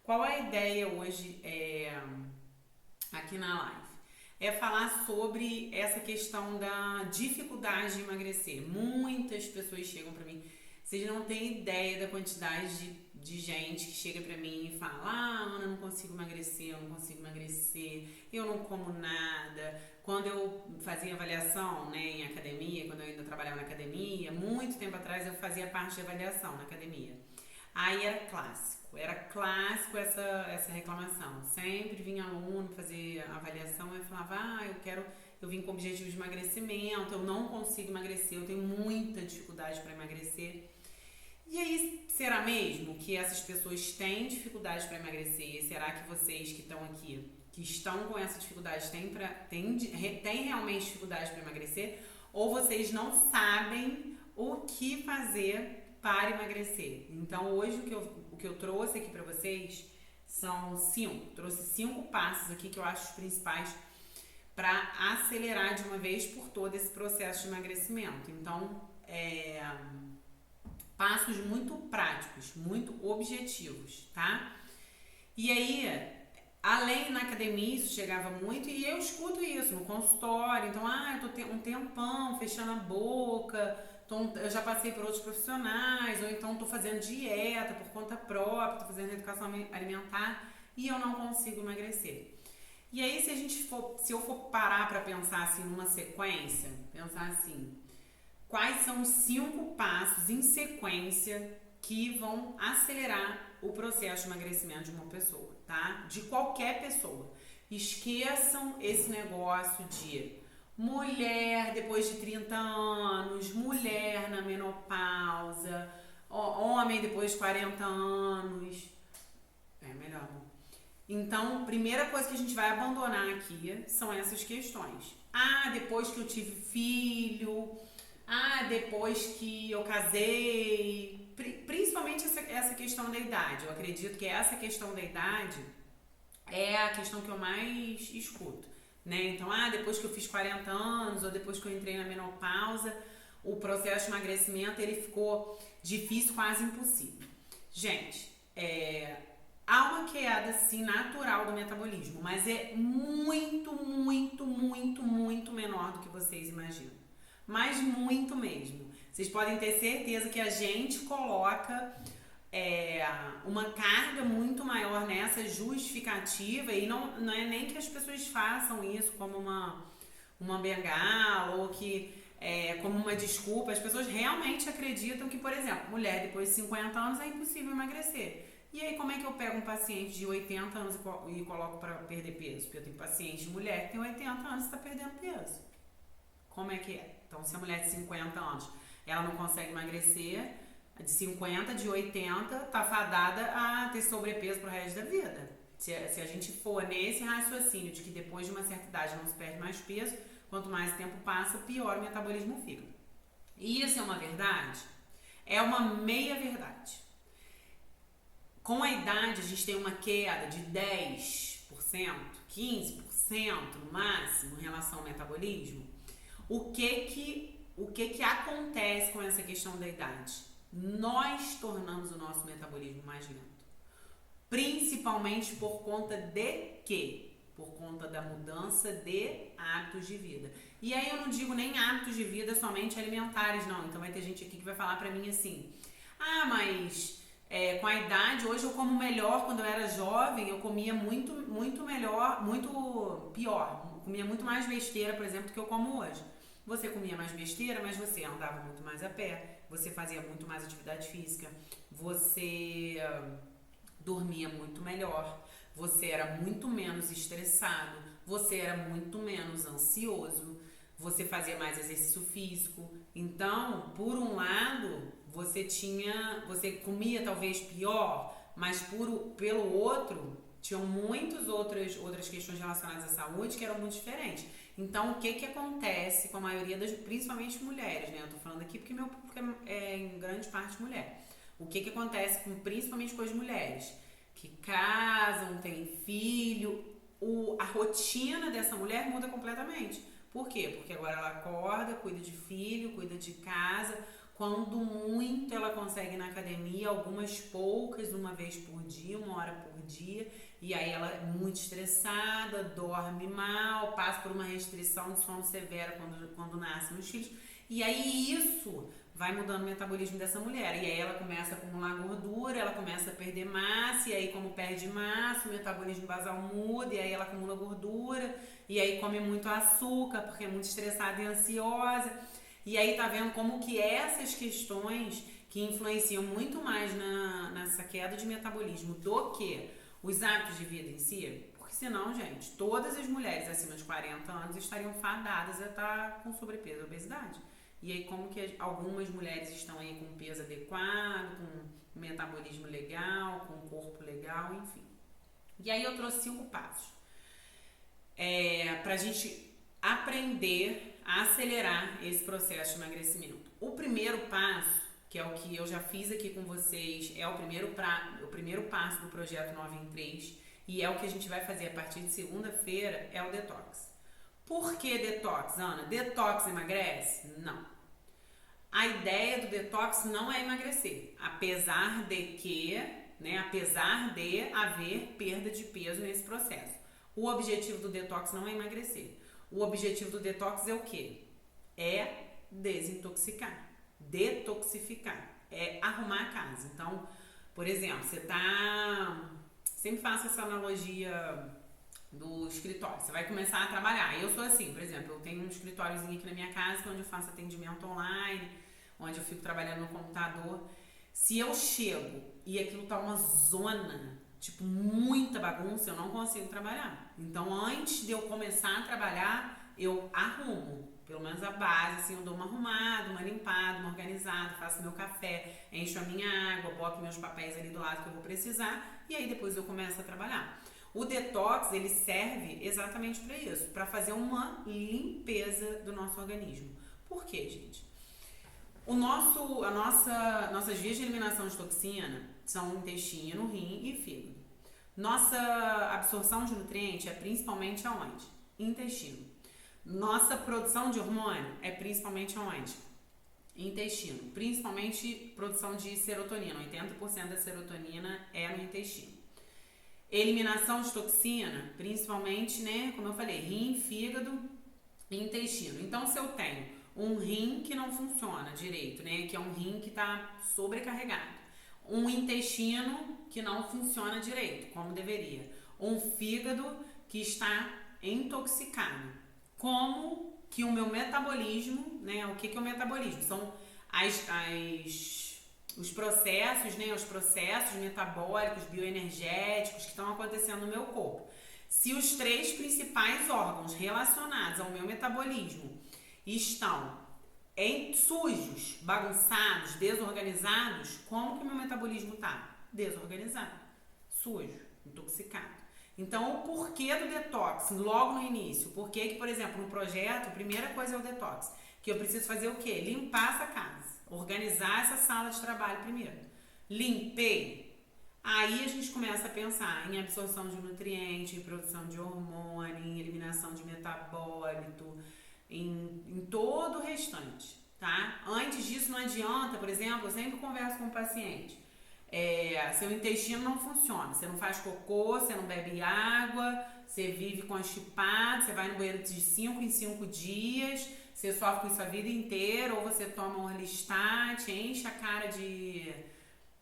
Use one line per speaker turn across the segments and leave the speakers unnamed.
Qual a ideia hoje aqui na live? É falar sobre essa questão da dificuldade de emagrecer. Muitas pessoas chegam pra mim, vocês não têm ideia da quantidade de gente que chega pra mim e fala: Ana, eu não consigo emagrecer, eu não como nada. Quando eu fazia avaliação, né, em academia, quando eu ainda trabalhava na academia, muito tempo atrás eu fazia parte de avaliação na academia. Aí era clássico essa reclamação. Sempre vinha aluno fazer avaliação e eu falava: eu vim com objetivo de emagrecimento, eu não consigo emagrecer, eu tenho muita dificuldade para emagrecer. E aí, será mesmo que essas pessoas têm dificuldade para emagrecer? Será que vocês que estão aqui, que estão com essa dificuldade, têm realmente dificuldade para emagrecer? Ou vocês não sabem o que fazer para emagrecer? Então, hoje o que eu trouxe aqui para vocês trouxe 5 passos aqui que eu acho os principais para acelerar de uma vez por toda esse processo de emagrecimento. Então, passos muito práticos, muito objetivos, tá? E aí, além na academia, isso chegava muito, e eu escuto isso no consultório. Então, eu tô um tempão fechando a boca, eu já passei por outros profissionais, ou então tô fazendo dieta por conta própria, tô fazendo educação alimentar e eu não consigo emagrecer. E aí, se eu for parar para pensar assim numa sequência, pensar assim: quais são os 5 passos em sequência que vão acelerar o processo de emagrecimento de uma pessoa, tá? De qualquer pessoa. Esqueçam esse negócio de mulher depois de 30 anos, mulher na menopausa, homem depois de 40 anos. Melhor. Então, primeira coisa que a gente vai abandonar aqui são essas questões. Depois que eu tive filho, depois que eu casei, principalmente essa questão da idade. Eu acredito que essa questão da idade é a questão que eu mais escuto, né? Então, depois que eu fiz 40 anos ou depois que eu entrei na menopausa, o processo de emagrecimento ele ficou difícil, quase impossível. Gente, há uma queda, sim, natural do metabolismo, mas é muito, muito, muito, muito menor do que vocês imaginam. Mas muito mesmo. Vocês podem ter certeza que a gente coloca uma carga muito maior nessa justificativa, e não é nem que as pessoas façam isso como uma bengala ou que como uma desculpa. As pessoas realmente acreditam que, por exemplo, mulher depois de 50 anos é impossível emagrecer. E aí, como é que eu pego um paciente de 80 anos e coloco para perder peso? Porque eu tenho paciente de mulher que tem 80 anos e está perdendo peso. Como é que é? Então, se a mulher de 50 anos ela não consegue emagrecer, de 50, de 80, tá fadada a ter sobrepeso pro resto da vida. Se a gente for nesse raciocínio de que depois de uma certa idade não se perde mais peso, quanto mais tempo passa, pior o metabolismo fica. E isso é uma verdade? É uma meia verdade. Com a idade, a gente tem uma queda de 10%, 15% no máximo em relação ao metabolismo. O que acontece com essa questão da idade? Nós tornamos o nosso metabolismo mais lento. Principalmente por conta de quê? Por conta da mudança de hábitos de vida. E aí eu não digo nem hábitos de vida somente alimentares, não. Então vai ter gente aqui que vai falar pra mim assim: mas com a idade, hoje eu como melhor. Quando eu era jovem, eu comia muito, muito melhor, muito pior. Comia muito mais besteira, por exemplo, do que eu como hoje. Você comia mais besteira, mas você andava muito mais a pé, você fazia muito mais atividade física, você dormia muito melhor, você era muito menos estressado, você era muito menos ansioso, você fazia mais exercício físico. Então, por um lado, você comia talvez pior, mas pelo outro, tinham muitas outras questões relacionadas à saúde que eram muito diferentes. Então, o que acontece com a maioria principalmente mulheres, né? Eu tô falando aqui porque meu público é em grande parte mulher. O que acontece principalmente com as mulheres? Que casam, têm filho, a rotina dessa mulher muda completamente. Por quê? Porque agora ela acorda, cuida de filho, cuida de casa, Quando muito, ela consegue ir na academia, algumas poucas, uma vez por dia, 1 hora por dia. E aí ela é muito estressada, dorme mal, passa por uma restrição de sono severa quando nascem os filhos. E aí isso vai mudando o metabolismo dessa mulher. E aí ela começa a acumular gordura, ela começa a perder massa, e aí como perde massa, o metabolismo basal muda, e aí ela acumula gordura, e aí come muito açúcar, porque é muito estressada e ansiosa. E aí tá vendo como que essas questões que influenciam muito mais nessa queda de metabolismo do que os hábitos de vida em si, porque senão, gente, todas as mulheres acima de 40 anos estariam fadadas a estar com sobrepeso e obesidade. E aí como que algumas mulheres estão aí com peso adequado, com metabolismo legal, com corpo legal, enfim. E aí eu trouxe 5 passos pra gente aprender a acelerar esse processo de emagrecimento. O primeiro passo, que é o que eu já fiz aqui com vocês, é o primeiro passo do projeto 9 em 3 e é o que a gente vai fazer a partir de segunda-feira, é o detox. Por que detox, Ana? Detox emagrece? Não. A ideia do detox não é emagrecer, apesar de haver perda de peso nesse processo. O objetivo do detox não é emagrecer. O objetivo do detox é o quê? É desintoxicar, detoxificar, é arrumar a casa. Então, por exemplo, sempre faço essa analogia do escritório. Você vai começar a trabalhar. Eu sou assim, por exemplo, eu tenho um escritóriozinho aqui na minha casa onde eu faço atendimento online, onde eu fico trabalhando no computador. Se eu chego e aquilo tá uma zona, tipo, muita bagunça, eu não consigo trabalhar. Então, antes de eu começar a trabalhar, eu arrumo, pelo menos a base, assim, eu dou uma arrumada, uma limpada, uma organizada, faço meu café, encho a minha água, boto meus papéis ali do lado que eu vou precisar, e aí depois eu começo a trabalhar. O detox, ele serve exatamente para isso, para fazer uma limpeza do nosso organismo. Por quê, gente? Nossas vias de eliminação de toxina são intestino, rim e fígado. Nossa absorção de nutrientes é principalmente aonde? Intestino. Nossa produção de hormônio é principalmente aonde? Intestino. Principalmente produção de serotonina. 80% da serotonina é no intestino. Eliminação de toxina, principalmente, como eu falei, rim, fígado e intestino. Então, se eu tenho um rim que não funciona direito, que é um rim que está sobrecarregado, um intestino que não funciona direito, como deveria, um fígado que está intoxicado, como que o meu metabolismo, o que é o metabolismo? São os processos metabólicos, bioenergéticos que estão acontecendo no meu corpo. Se os 3 principais órgãos relacionados ao meu metabolismo estão sujos, bagunçados, desorganizados, como que o meu metabolismo está? Desorganizado, sujo, intoxicado. Então, o porquê do detox, logo no início? Por que, por exemplo, no projeto, a primeira coisa é o detox. Que eu preciso fazer o quê? Limpar essa casa. Organizar essa sala de trabalho primeiro. Limpei. Aí a gente começa a pensar em absorção de nutrientes, em produção de hormônio, em eliminação de metabólito, em todo o restante, tá? Antes disso não adianta, por exemplo, eu sempre converso com o paciente. Seu intestino não funciona, você não faz cocô, você não bebe água, você vive constipado, você vai no banheiro de 5 em 5 dias, você sofre com isso a vida inteira, ou você toma um Orlistat, enche a cara de...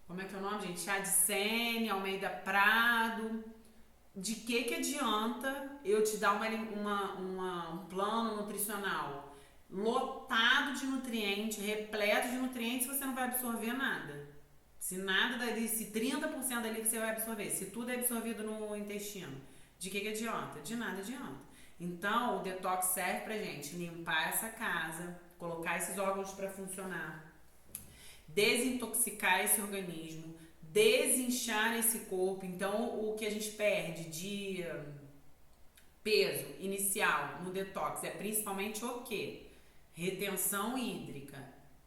Como é que é o nome, gente? Chá de Sene, Almeida Prado. De que adianta eu te dar um plano nutricional lotado de nutrientes, repleto de nutrientes, se você não vai absorver nada? Se nada dali, se 30% dali você vai absorver, se tudo é absorvido no intestino, de que adianta? De nada adianta. Então, o detox serve pra gente limpar essa casa, colocar esses órgãos para funcionar, desintoxicar esse organismo, desinchar esse corpo. Então, o que a gente perde de peso inicial no detox é principalmente o quê? Retenção hídrica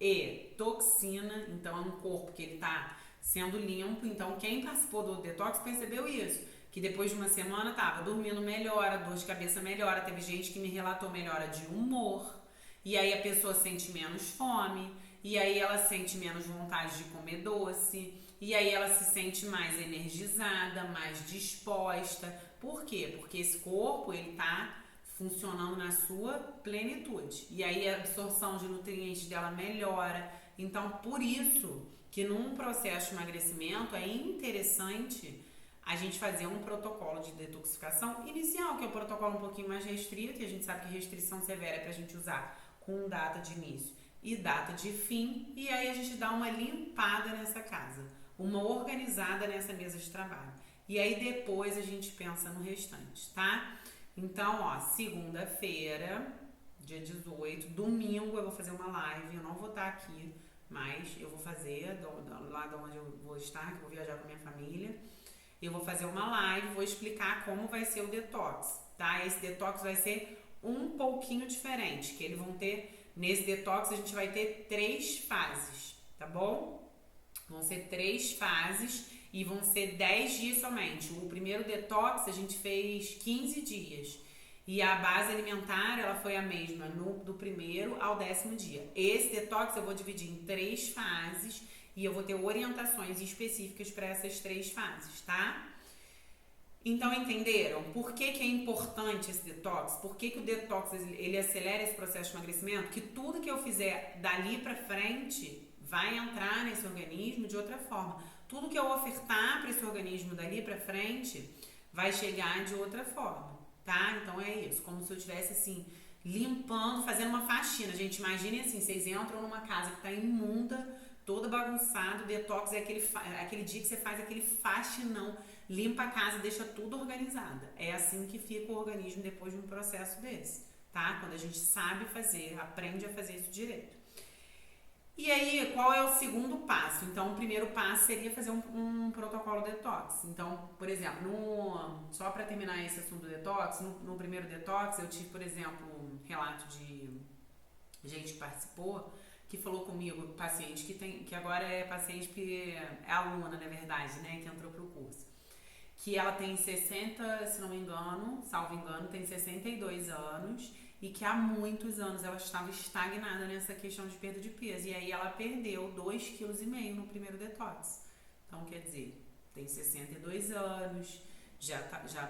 e toxina. Então, é um corpo que ele tá sendo limpo. Então, quem participou do detox percebeu isso, que depois de uma semana tava dormindo melhora, dor de cabeça melhora, teve gente que me relatou melhora de humor, e aí a pessoa sente menos fome, e aí ela sente menos vontade de comer doce, e aí ela se sente mais energizada, mais disposta. Por quê? Porque esse corpo, ele tá funcionando na sua plenitude. E aí a absorção de nutrientes dela melhora. Então, por isso que num processo de emagrecimento é interessante a gente fazer um protocolo de detoxificação inicial, que é o protocolo um pouquinho mais restrito, e a gente sabe que restrição severa é pra gente usar com data de início e data de fim, e aí a gente dá uma limpada nessa casa, uma organizada nessa mesa de trabalho. E aí depois a gente pensa no restante, tá? Então, ó, segunda-feira, dia 18, domingo eu vou fazer uma live, eu não vou estar aqui, mas eu vou fazer lá de onde eu vou estar, que eu vou viajar com a minha família. Eu vou fazer uma live, vou explicar como vai ser o detox, tá? Esse detox vai ser um pouquinho diferente, que eles vão ter, nesse detox a gente vai ter 3 fases, tá bom? Vão ser 3 fases e vão ser 10 dias somente. O primeiro detox a gente fez 15 dias e a base alimentar ela foi a mesma do primeiro ao 10º dia. Esse detox eu vou dividir em 3 fases e eu vou ter orientações específicas para essas 3 fases, tá? Então, entenderam? Por que é importante esse detox? Por que o detox ele acelera esse processo de emagrecimento? Que tudo que eu fizer dali para frente vai entrar nesse organismo de outra forma. Tudo que eu ofertar para esse organismo dali para frente vai chegar de outra forma, tá? Então é isso, como se eu estivesse assim, limpando, fazendo uma faxina. Gente, imaginem assim, vocês entram numa casa que tá imunda, toda bagunçada, o detox é aquele dia que você faz aquele faxinão, limpa a casa, deixa tudo organizada. É assim que fica o organismo depois de um processo desse, tá? Quando a gente sabe fazer, aprende a fazer isso direito. E aí, qual é o segundo passo? Então, o primeiro passo seria fazer um protocolo detox. Então, por exemplo, só para terminar esse assunto do detox, no primeiro detox eu tive, por exemplo, um relato de gente que participou, que falou comigo, paciente que agora é paciente, que é aluna, na verdade, né, que entrou pro curso. Que ela tem 60, se não me engano, salvo engano, tem 62 anos e que há muitos anos ela estava estagnada nessa questão de perda de peso. E aí ela perdeu 2,5 kg no primeiro detox. Então, quer dizer, tem 62 anos, já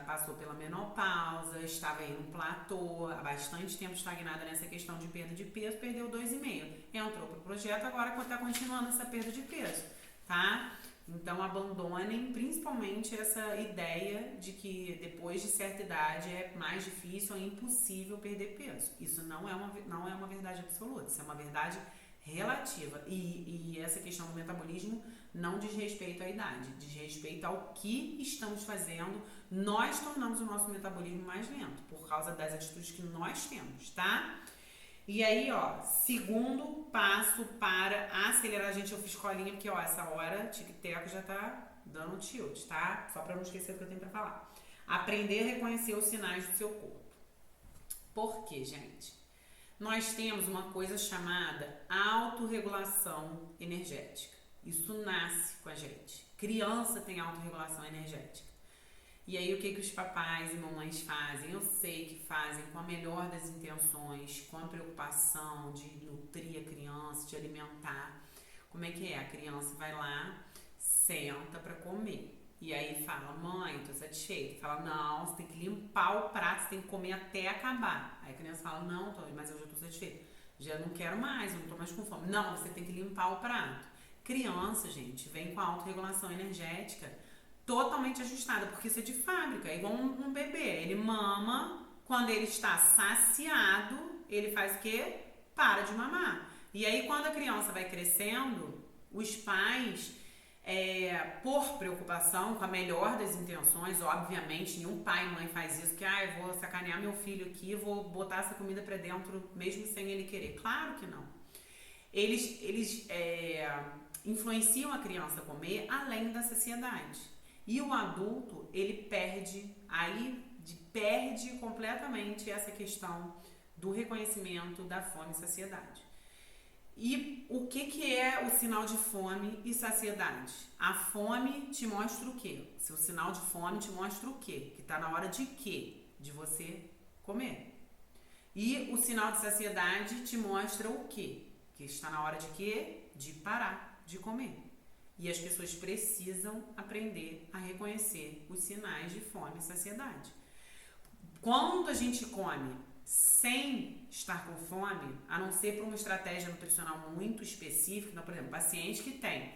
passou pela menopausa, estava aí num platô, há bastante tempo estagnada nessa questão de perda de peso, perdeu 2,5. Entrou pro projeto, agora está continuando essa perda de peso, tá? Então, abandonem principalmente essa ideia de que depois de certa idade é mais difícil ou impossível perder peso. Isso não é uma verdade absoluta, isso é uma verdade relativa. E essa questão do metabolismo não diz respeito à idade, diz respeito ao que estamos fazendo. Nós tornamos o nosso metabolismo mais lento por causa das atitudes que nós temos, tá? E aí, ó, segundo passo para acelerar, gente, eu fiz colinha porque, ó, essa hora, tic-teco já tá dando tilt, tá? Só pra não esquecer o que eu tenho pra falar. Aprender a reconhecer os sinais do seu corpo. Por quê, gente? Nós temos uma coisa chamada autorregulação energética. Isso nasce com a gente. Criança tem autorregulação energética. E aí, o que os papais e mamães fazem? Eu sei que fazem com a melhor das intenções, com a preocupação de nutrir a criança, de alimentar. Como é que é? A criança vai lá, senta para comer. E aí fala, mãe, tô satisfeita. Fala, não, você tem que limpar o prato, você tem que comer até acabar. Aí a criança fala, não, mas eu já tô satisfeita. Já não quero mais, eu não tô mais com fome. Não, você tem que limpar o prato. Criança, gente, vem com a autorregulação energética totalmente ajustada, porque isso é de fábrica, é igual um bebê. Ele mama, quando ele está saciado, ele faz o quê? Para de mamar. E aí, quando a criança vai crescendo, os pais, por preocupação, com a melhor das intenções, obviamente, nenhum pai e mãe faz isso, que eu vou sacanear meu filho aqui, vou botar essa comida pra dentro, mesmo sem ele querer. Claro que não. Eles influenciam a criança a comer além da saciedade. E o adulto, ele perde completamente essa questão do reconhecimento da fome e saciedade. E o que é o sinal de fome e saciedade? A fome te mostra o quê? Seu sinal de fome te mostra o quê? Que tá na hora de quê? De você comer. E o sinal de saciedade te mostra o quê? Porque está na hora de quê? De parar de comer. E as pessoas precisam aprender a reconhecer os sinais de fome e saciedade. Quando a gente come sem estar com fome, a não ser por uma estratégia nutricional muito específica, então, por exemplo, paciente que tem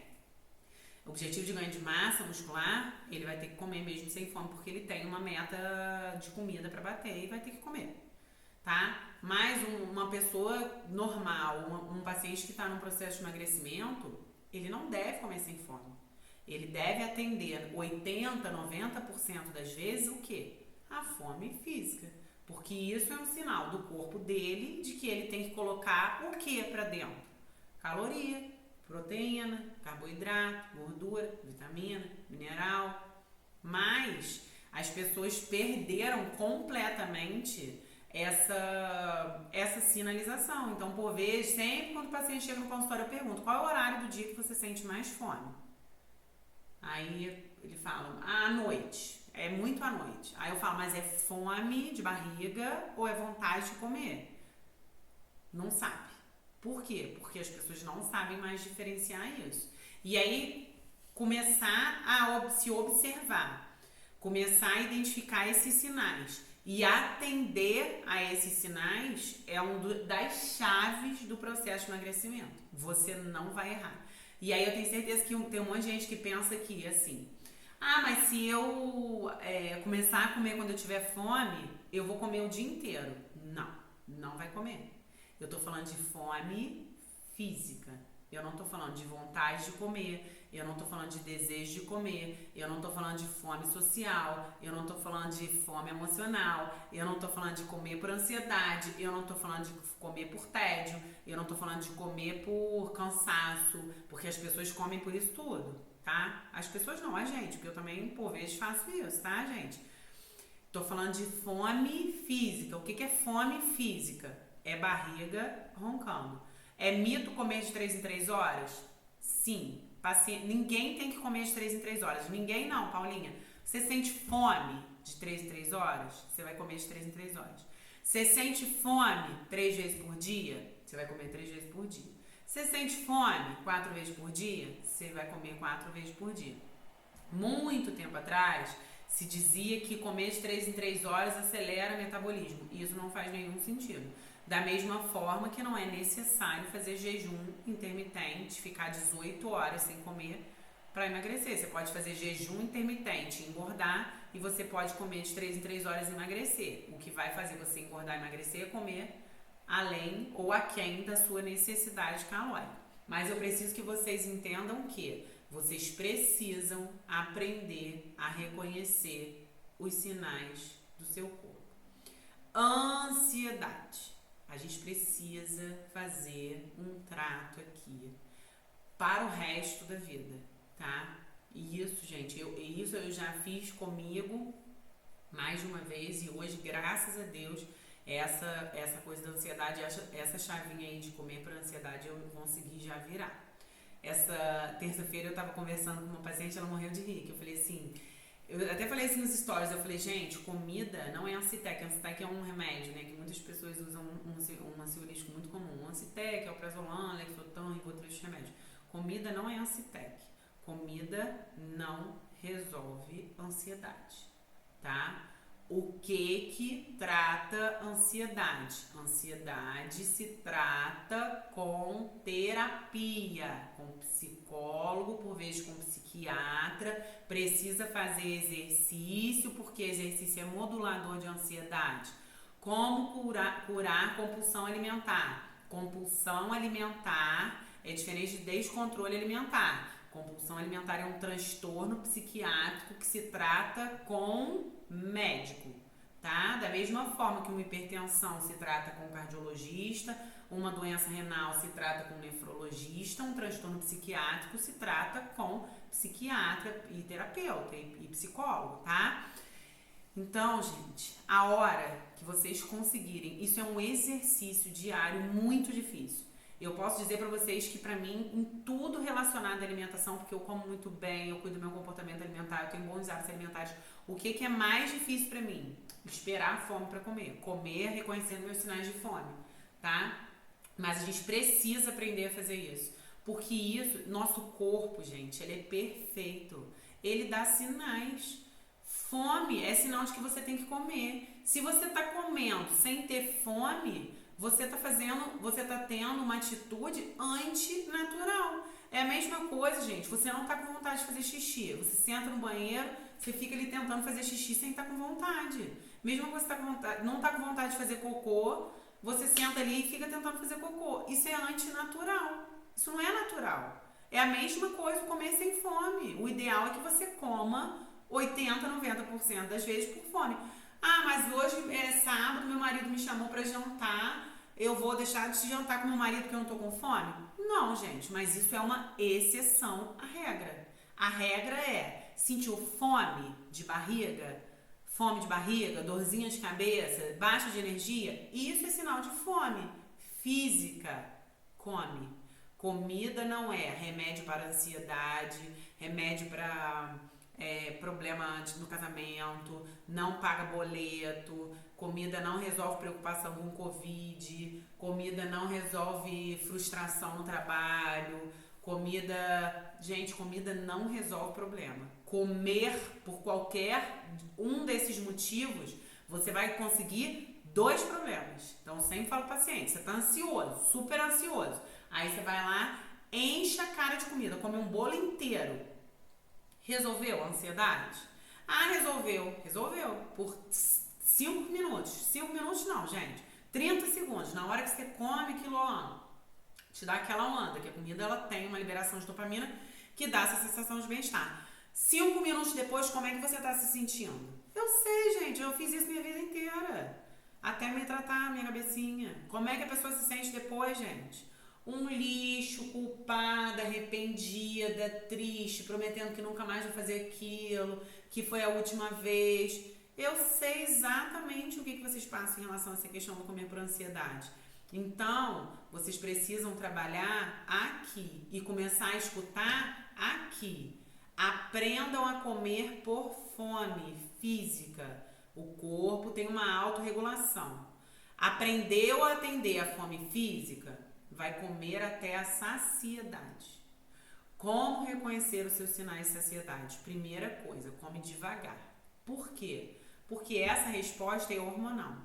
objetivo de ganho de massa muscular, ele vai ter que comer mesmo sem fome, porque ele tem uma meta de comida para bater e vai ter que comer, tá? Mas uma pessoa normal, um paciente que está num processo de emagrecimento, ele não deve comer sem fome. Ele deve atender 80%, 90% das vezes o quê? A fome física. Porque isso é um sinal do corpo dele de que ele tem que colocar o que para dentro? Caloria, proteína, carboidrato, gordura, vitamina, mineral. Mas as pessoas perderam completamente essa sinalização. Então, por vezes, sempre quando o paciente chega no consultório, eu pergunto: qual é o horário do dia que você sente mais fome? Aí ele fala: à noite. É muito à noite. Aí eu falo: mas é fome de barriga ou é vontade de comer? Não sabe. Por quê? Porque as pessoas não sabem mais diferenciar isso. E aí, começar a se observar, começar a identificar esses sinais e atender a esses sinais é das chaves do processo de emagrecimento. Você não vai errar. E aí eu tenho certeza que tem um monte de gente que pensa que, assim, mas se eu começar a comer quando eu tiver fome, eu vou comer o dia inteiro. Não vai comer. Eu tô falando de fome física. Eu não tô falando de vontade de comer. Eu não tô falando de desejo de comer. Eu não tô falando de fome social. Eu não tô falando de fome emocional. Eu não tô falando de comer por ansiedade. Eu não tô falando de comer por tédio. Eu não tô falando de comer por cansaço. Porque as pessoas comem por isso tudo, tá? As pessoas não, a gente. Porque eu também, por vezes, faço isso, tá, gente? Tô falando de fome física. O que é fome física? É barriga roncando. É mito comer de 3 em 3 horas? Sim. Ninguém tem que comer de 3 em 3 horas. Ninguém não, Paulinha. Você sente fome de 3 em 3 horas? Você vai comer de 3 em 3 horas. Você sente fome 3 vezes por dia? Você vai comer 3 vezes por dia. Você sente fome 4 vezes por dia? Você vai comer 4 vezes por dia. Muito tempo atrás, se dizia que comer de 3 em 3 horas acelera o metabolismo. Isso não faz nenhum sentido. Da mesma forma que não é necessário fazer jejum intermitente, ficar 18 horas sem comer para emagrecer. Você pode fazer jejum intermitente, engordar, e você pode comer de 3 em 3 horas e emagrecer. O que vai fazer você engordar e emagrecer é comer além ou aquém da sua necessidade calórica. Mas eu preciso que vocês entendam que vocês precisam aprender a reconhecer os sinais do seu corpo. Ansiedade. A gente precisa fazer um trato aqui para o resto da vida, tá? E isso, gente, isso eu já fiz comigo mais de uma vez, e hoje, graças a Deus, essa coisa da ansiedade, essa chavinha aí de comer para ansiedade eu consegui já virar. Essa terça-feira eu tava conversando com uma paciente, ela morreu de rir, que eu falei assim, eu até falei assim nos stories, eu falei: gente, comida não é Ancitec. Ancitec é um remédio, né, que muitas pessoas usam, um ansiolítico muito comum. Ancitec é o Prazolam, Lexotan e outros remédios. Comida não é Ancitec. Comida não resolve ansiedade, tá? O que trata ansiedade? Ansiedade se trata com terapia, com psicólogo, por vezes com psiquiatra. Precisa fazer exercício, porque exercício é modulador de ansiedade. Como curar compulsão alimentar? Compulsão alimentar é diferente de descontrole alimentar. Compulsão alimentar é um transtorno psiquiátrico que se trata com médico, tá? Da mesma forma que uma hipertensão se trata com cardiologista, uma doença renal se trata com nefrologista, um transtorno psiquiátrico se trata com psiquiatra e terapeuta e psicólogo, tá? Então, gente, a hora que vocês conseguirem, isso é um exercício diário muito difícil. Eu posso dizer pra vocês que pra mim, em tudo relacionado à alimentação, porque eu como muito bem, eu cuido do meu comportamento alimentar, eu tenho bons hábitos alimentares, o que é mais difícil pra mim? Esperar a fome pra comer. Comer reconhecendo meus sinais de fome, tá? Mas a gente precisa aprender a fazer isso. Porque isso, nosso corpo, gente, ele é perfeito. Ele dá sinais. Fome é sinal de que você tem que comer. Se você está comendo sem ter fome, você está tendo uma atitude antinatural. É a mesma coisa, gente. Você não está com vontade de fazer xixi. Você senta no banheiro, você fica ali tentando fazer xixi sem estar com vontade. Mesmo que você não está com vontade de fazer cocô, você senta ali e fica tentando fazer cocô. Isso é antinatural. Isso não é natural. É a mesma coisa comer sem fome. O ideal é que você coma 80, 90% das vezes por fome. Ah, mas hoje é sábado, meu marido me chamou para jantar, eu vou deixar de jantar com meu marido porque eu não tô com fome? Não, gente, mas isso é uma exceção à regra. A regra é, sentiu fome de barriga, dorzinha de cabeça, baixa de energia, isso é sinal de fome física. Come. Comida não é remédio para ansiedade, remédio para problema no casamento, não paga boleto, comida não resolve preocupação com Covid, comida não resolve frustração no trabalho, comida não resolve problema. Comer por qualquer um desses motivos, você vai conseguir 2 problemas. Então, eu sempre falo pro paciente, você tá ansioso, super ansioso. Aí você vai lá, enche a cara de comida, come um bolo inteiro. Resolveu a ansiedade? Ah, resolveu. Por 5 minutos. 5 minutos não, gente. 30 segundos. Na hora que você come aquilo, te dá aquela onda, que a comida ela tem uma liberação de dopamina que dá essa sensação de bem-estar. 5 minutos depois, como é que você está se sentindo? Eu sei, gente, eu fiz isso minha vida inteira. Até me tratar, minha cabecinha. Como é que a pessoa se sente depois, gente? Um lixo, culpada, arrependida, triste, prometendo que nunca mais vai fazer aquilo, que foi a última vez. Eu sei exatamente o que vocês passam em relação a essa questão do comer por ansiedade. Então, vocês precisam trabalhar aqui e começar a escutar aqui. Aprendam a comer por fome física. O corpo tem uma autorregulação. Aprendeu a atender a fome física? Vai comer até a saciedade. Como reconhecer os seus sinais de saciedade? Primeira coisa, come devagar. Por quê? Porque essa resposta é hormonal.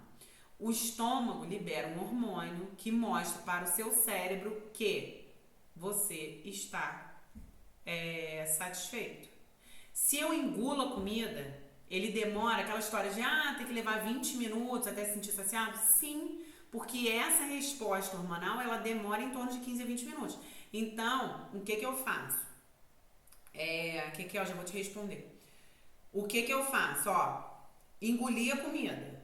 O estômago libera um hormônio que mostra para o seu cérebro que você está satisfeito. Se eu engulo a comida, ele demora, aquela história de tem que levar 20 minutos até se sentir saciado? Sim, porque essa resposta hormonal, ela demora em torno de 15 a 20 minutos. Então, o que eu faço? Eu já vou te responder. O que eu faço? Engoli a comida.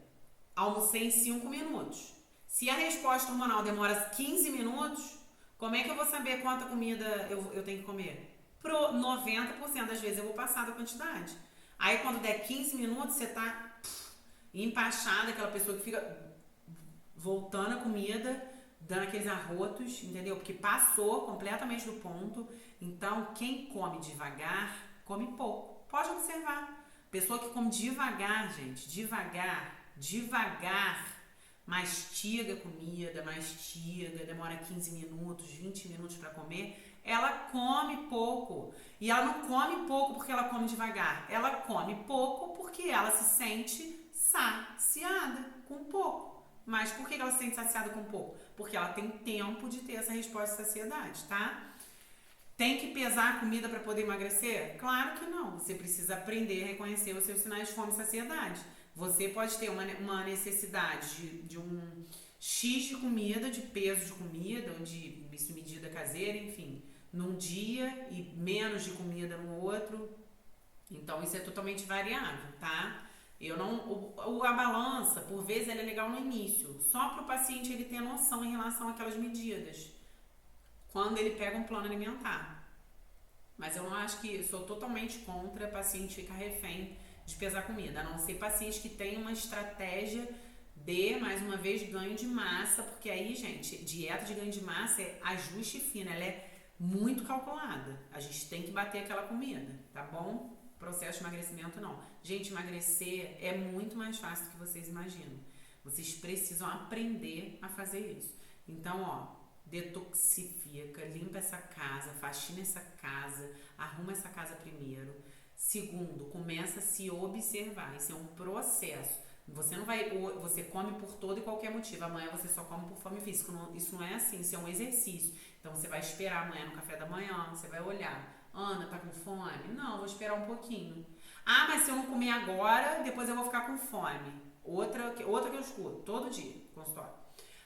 Almocei em 5 minutos. Se a resposta hormonal demora 15 minutos, como é que eu vou saber quanta comida eu tenho que comer? Pro 90% das vezes eu vou passar da quantidade. Aí quando der 15 minutos, você tá empachada, aquela pessoa que fica voltando a comida, dando aqueles arrotos, entendeu? Porque passou completamente do ponto. Então, quem come devagar, come pouco. Pode observar. Pessoa que come devagar, gente, devagar, mastiga a comida, demora 15 minutos, 20 minutos para comer, ela come pouco. E ela não come pouco porque ela come devagar. Ela come pouco porque ela se sente saciada com pouco. Mas por que ela se sente saciada com pouco? Porque ela tem tempo de ter essa resposta de saciedade, tá? Tem que pesar a comida para poder emagrecer? Claro que não. Você precisa aprender a reconhecer os seus sinais de fome e saciedade. Você pode ter uma necessidade de um X de comida, de peso de comida, ou de medida caseira, enfim, num dia e menos de comida no outro. Então, isso é totalmente variável, tá? A balança, por vezes, ela é legal no início, só para o paciente ele ter noção em relação àquelas medidas, quando ele pega um plano alimentar. Mas eu não acho que, sou totalmente contra paciente ficar refém de pesar comida, a não ser pacientes que têm uma estratégia de, mais uma vez, ganho de massa, porque aí, gente, dieta de ganho de massa é ajuste fino, ela é muito calculada, a gente tem que bater aquela comida, tá bom? Processo de emagrecimento não. Gente, emagrecer é muito mais fácil do que vocês imaginam. Vocês precisam aprender a fazer isso. Então, detoxifica, limpa essa casa, faxina essa casa, arruma essa casa primeiro. Segundo, começa a se observar. Isso é um processo. Você não vai, você come por todo e qualquer motivo. Amanhã você só come por fome física. Isso não é assim, isso é um exercício. Então você vai esperar amanhã no café da manhã, você vai olhar. Ana, tá com fome? Não, vou esperar um pouquinho. Ah, mas se eu não comer agora, depois eu vou ficar com fome. Outra que eu escuto todo dia, consultório.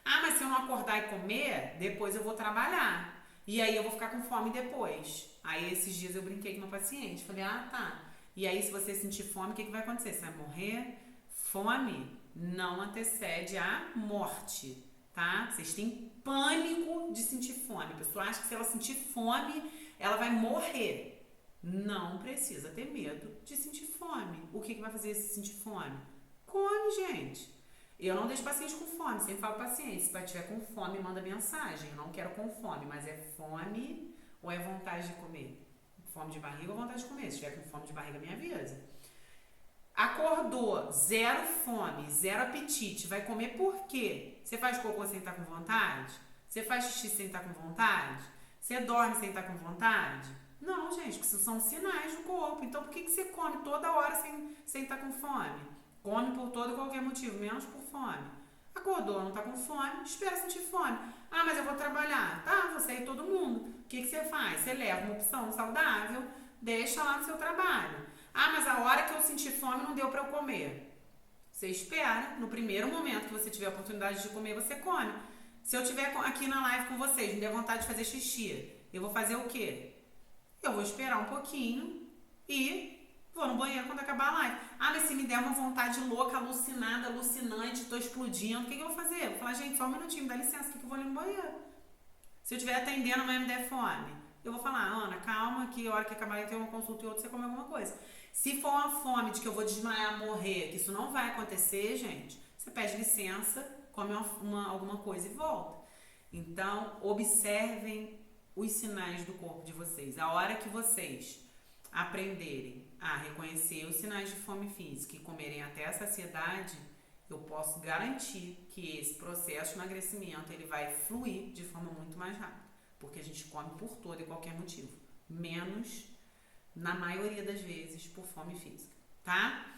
Ah, mas se eu não acordar e comer, depois eu vou trabalhar. E aí eu vou ficar com fome depois. Aí esses dias eu brinquei com uma paciente. Falei, ah, tá. E aí se você sentir fome, o que vai acontecer? Você vai morrer? Fome não antecede a morte, tá? Vocês têm pânico de sentir fome. A pessoa acha que se ela sentir fome, ela vai morrer. Não precisa ter medo de sentir fome. O que vai fazer se sentir fome? Come, gente. Eu não deixo paciente com fome, sempre falo paciente, se estiver com fome, manda mensagem. Eu não quero com fome, mas é fome ou é vontade de comer? Fome de barriga ou vontade de comer? Se estiver com fome de barriga, me avisa. Acordou, zero fome, zero apetite, vai comer por quê? Você faz cocô sem estar com vontade? Você faz xixi sem estar com vontade? Você dorme sem estar com vontade? Não, gente, isso são sinais do corpo. Então, por que você come toda hora sem estar com fome? Come por todo e qualquer motivo, menos por fome. Acordou, não está com fome, espera sentir fome. Ah, mas eu vou trabalhar. Tá, você e todo mundo. O que você faz? Você leva uma opção saudável, deixa lá no seu trabalho. Ah, mas a hora que eu sentir fome não deu para eu comer. Você espera, no primeiro momento que você tiver a oportunidade de comer, você come. Se eu estiver aqui na live com vocês, me der vontade de fazer xixi, eu vou fazer o quê? Eu vou esperar um pouquinho e vou no banheiro quando acabar a live. Ah, mas se me der uma vontade louca, alucinada, alucinante, tô explodindo, o que eu vou fazer? Eu vou falar, gente, só um minutinho, dá licença, que eu vou ali no banheiro. Se eu estiver atendendo, amanhã me der fome, eu vou falar, Ana, calma, que a hora que acabar eu tenho uma consulta e outra, você come alguma coisa. Se for uma fome de que eu vou desmaiar, morrer, que isso não vai acontecer, gente, você pede licença, come alguma coisa e volta. Então, observem os sinais do corpo de vocês. A hora que vocês aprenderem a reconhecer os sinais de fome física e comerem até a saciedade, eu posso garantir que esse processo de emagrecimento ele vai fluir de forma muito mais rápida, porque a gente come por todo e qualquer motivo, menos na maioria das vezes por fome física, tá?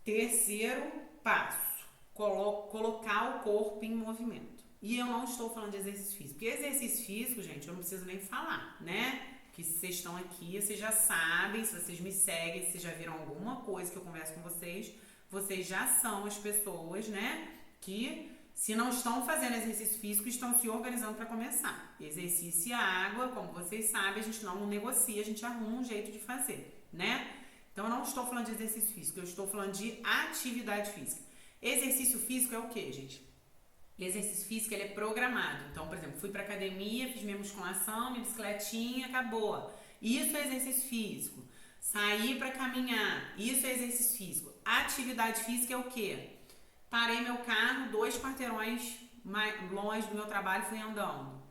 Terceiro passo, colocar o corpo em movimento. E eu não estou falando de exercício físico, porque exercício físico, gente, eu não preciso nem falar, né? Que se vocês estão aqui, vocês já sabem, se vocês me seguem, se vocês já viram alguma coisa que eu converso com vocês já são as pessoas, né? Que se não estão fazendo exercício físico, estão se organizando para começar. Exercício e água, como vocês sabem, a gente não negocia, a gente arruma um jeito de fazer, né? Então, eu não estou falando de exercício físico, eu estou falando de atividade física. Exercício físico é o quê, gente? Exercício físico, ele é programado. Então, por exemplo, fui pra academia, fiz minha musculação, minha bicicletinha, acabou. Isso é exercício físico. Saí pra caminhar, isso é exercício físico. Atividade física é o quê? Parei meu carro, 2 quarteirões mais longe do meu trabalho, fui andando.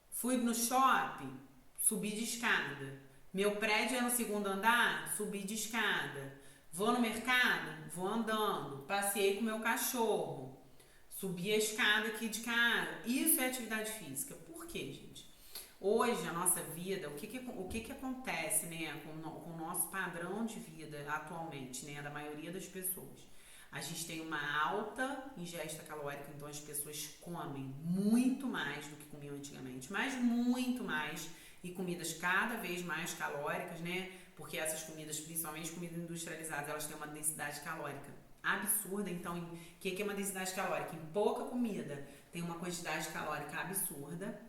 Fui no shopping, subi de escada. Meu prédio é no 2º andar, subi de escada. Vou no mercado, vou andando. Passeei com meu cachorro. Subi a escada aqui de casa. Isso é atividade física. Por quê, gente? Hoje, a nossa vida, o que acontece, né, com o nosso padrão de vida atualmente, né, da maioria das pessoas? A gente tem uma alta ingesta calórica, então as pessoas comem muito mais do que comiam antigamente, mas muito mais, e comidas cada vez mais calóricas, né? Porque essas comidas, principalmente comidas industrializadas, elas têm uma densidade calórica absurda. Então, o que é uma densidade calórica? Em pouca comida tem uma quantidade calórica absurda.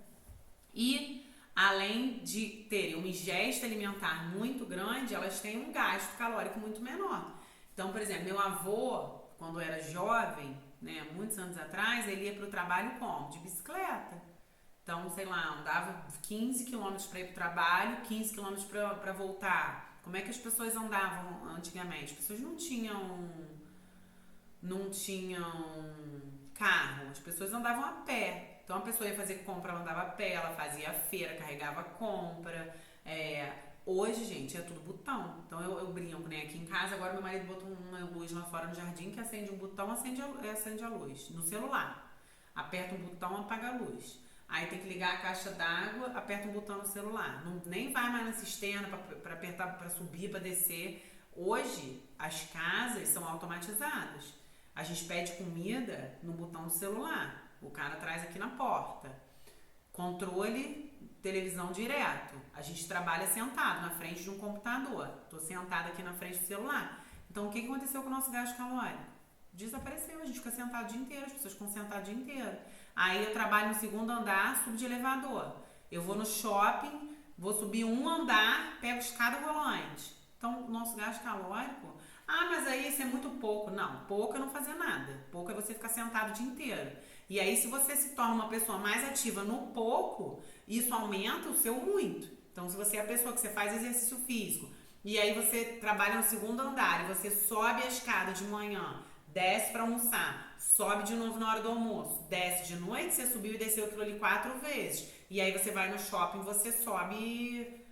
E, além de terem uma ingesta alimentar muito grande, elas têm um gasto calórico muito menor. Então, por exemplo, meu avô, quando era jovem, né, muitos anos atrás, ele ia para o trabalho como? De bicicleta. Então, sei lá, andava 15 quilômetros para ir para o trabalho, 15 quilômetros para voltar. Como é que as pessoas andavam antigamente? As pessoas não tinham carro, as pessoas andavam a pé. Então a pessoa ia fazer compra, ela andava a pé, ela fazia a feira, carregava a compra. Hoje, gente, é tudo botão. Então eu brinco, né? Aqui em casa, agora meu marido botou uma luz lá fora no jardim que acende um botão, acende a luz no celular. Aperta um botão, apaga a luz. Aí tem que ligar a caixa d'água, aperta um botão no celular. Não, nem vai mais na cisterna para apertar, para subir, para descer. Hoje, as casas são automatizadas. A gente pede comida no botão do celular. O cara traz aqui na porta. Controle, televisão direto. A gente trabalha sentado na frente de um computador. Estou sentada aqui na frente do celular. Então, o que aconteceu com o nosso gasto calórico? Desapareceu. A gente fica sentado o dia inteiro. As pessoas ficam sentadas o dia inteiro. Aí eu trabalho no segundo andar, subo de elevador. Eu vou no shopping, vou subir um andar, pego escada rolante. Então, o nosso gasto calórico... Ah, mas aí isso é muito pouco. Não, pouco é não fazer nada. Pouco é você ficar sentado o dia inteiro. E aí, se você se torna uma pessoa mais ativa no pouco, isso aumenta o seu muito. Então, se você é a pessoa que você faz exercício físico, e aí você trabalha no segundo andar, e você sobe a escada de manhã, desce para almoçar, sobe de novo na hora do almoço, desce de noite, você subiu e desceu aquilo ali 4 vezes. E aí você vai no shopping, você sobe...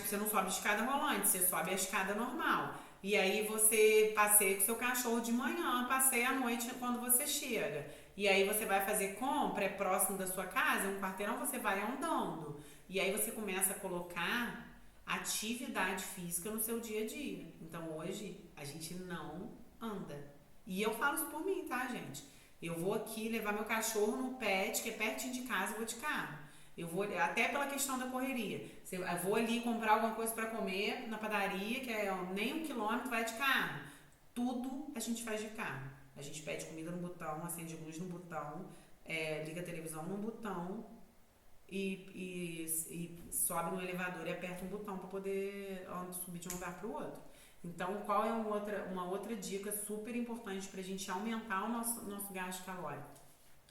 Você não sobe a escada rolante, você sobe a escada normal. E aí você passeia com seu cachorro de manhã, passeia à noite quando você chega. E aí você vai fazer compra, é próximo da sua casa, um quarteirão, você vai andando. E aí você começa a colocar atividade física no seu dia a dia. Então hoje a gente não anda. E eu falo isso por mim, tá, gente? Eu vou aqui levar meu cachorro no pet, que é pertinho de casa, eu vou de carro. Eu vou, até pela questão da correria. Eu vou ali comprar alguma coisa para comer na padaria, que é nem 1 quilômetro, vai de carro. Tudo a gente faz de carro. A gente pede comida no botão, acende luz no botão, liga a televisão no botão e sobe no elevador e aperta um botão para poder subir de um andar para o outro. Então, qual é uma outra dica super importante para a gente aumentar o nosso gasto calórico?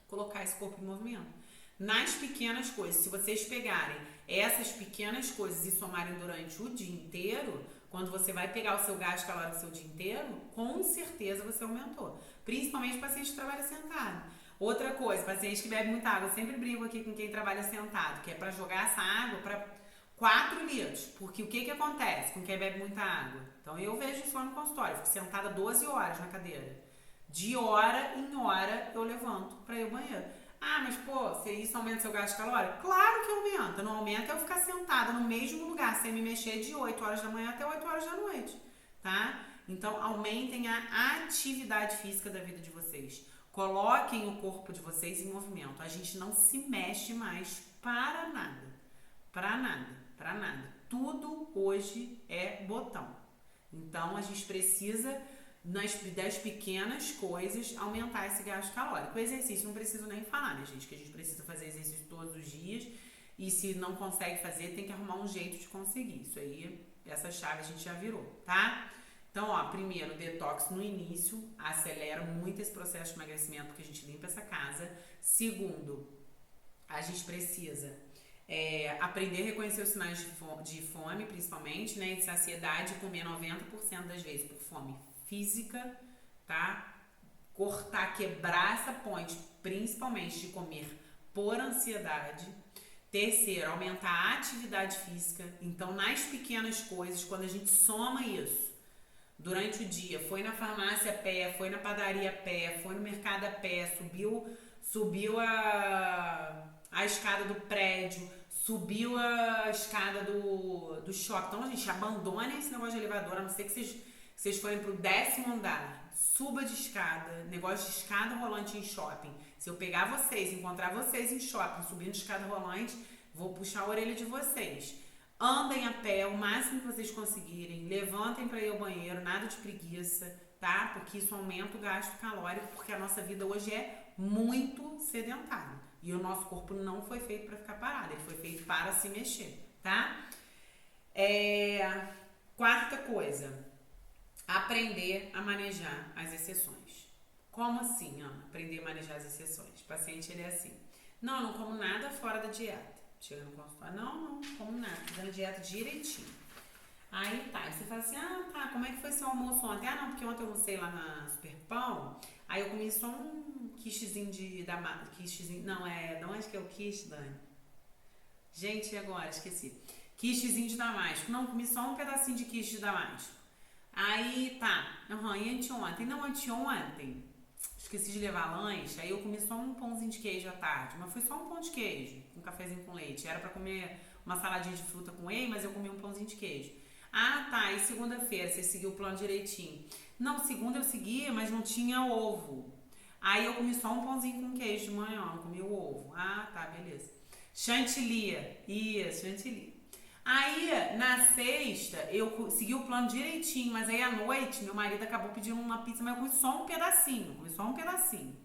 Colocar esse corpo em movimento. Nas pequenas coisas, se vocês pegarem essas pequenas coisas e somarem durante o dia inteiro, quando você vai pegar o seu gasto calórico o seu dia inteiro, com certeza você aumentou. Principalmente paciente que trabalha sentado. Outra coisa, paciente que bebe muita água. Eu sempre brinco aqui com quem trabalha sentado, que é para jogar essa água para 4 litros. Porque o que acontece com quem bebe muita água? Então eu vejo isso lá no consultório. Eu fico sentada 12 horas na cadeira. De hora em hora eu levanto para ir ao banheiro. Ah, mas pô, se isso aumenta seu gasto calórico? Claro que aumenta. Não aumenta eu ficar sentada no mesmo lugar, sem me mexer de 8 horas da manhã até 8 horas da noite, tá? Então, aumentem a atividade física da vida de vocês. Coloquem o corpo de vocês em movimento. A gente não se mexe mais para nada. Para nada, para nada. Tudo hoje é botão. Então, a gente precisa... das pequenas coisas, aumentar esse gasto calórico. O exercício não preciso nem falar, né, gente? Que a gente precisa fazer exercício todos os dias e se não consegue fazer, tem que arrumar um jeito de conseguir. Isso aí, essa chave a gente já virou, tá? Então, ó, primeiro, detox no início, acelera muito esse processo de emagrecimento porque a gente limpa essa casa. Segundo, a gente precisa aprender a reconhecer os sinais de fome, principalmente, né, de saciedade, e comer 90% das vezes por fome física, tá? Cortar, quebrar essa ponte, principalmente de comer por ansiedade. Terceiro, aumentar a atividade física. Então, nas pequenas coisas, quando a gente soma isso, durante o dia, foi na farmácia a pé, foi na padaria a pé, foi no mercado a pé, subiu a escada do prédio, subiu a escada do shopping. Então, a gente abandona esse negócio de elevador, a não ser que vocês forem pro 10º andar, suba de escada, negócio de escada rolante em shopping. Se eu pegar vocês, encontrar vocês em shopping, subindo de escada rolante, vou puxar a orelha de vocês. Andem a pé o máximo que vocês conseguirem, levantem para ir ao banheiro, nada de preguiça, tá? Porque isso aumenta o gasto calórico, porque a nossa vida hoje é muito sedentária. E o nosso corpo não foi feito para ficar parado, ele foi feito para se mexer, tá? Quarta coisa, aprender a manejar as exceções. Como assim, ó? Aprender a manejar as exceções. O paciente, ele é assim. Não, eu não como nada fora da dieta. Chega no consultório, não como nada. Fazendo a dieta direitinho. Aí tá, você fala assim, tá, como é que foi seu almoço ontem? Ah, não, porque ontem eu almocei lá na Superpão. Aí eu comi só um quichezinho não, de onde que é o quiche, Dani? Gente, agora, esqueci. Quichezinho de damasco. Não, comi só um pedacinho de quiche de damasco. Aí, tá, e anteontem? Não, anteontem, esqueci de levar lanche, aí eu comi só um pãozinho de queijo à tarde, mas foi só um pão de queijo, um cafezinho com leite. Era pra comer uma saladinha de fruta com whey, mas eu comi um pãozinho de queijo. Ah, tá, e segunda-feira você seguiu o plano direitinho. Não, segunda eu seguia, mas não tinha ovo. Aí eu comi só um pãozinho com queijo de manhã, não comi o ovo. Ah, tá, beleza. Chantilly, isso, chantilly. Aí, na sexta, eu segui o plano direitinho, mas aí à noite, meu marido acabou pedindo uma pizza, mas eu comi só um pedacinho, comi só um pedacinho.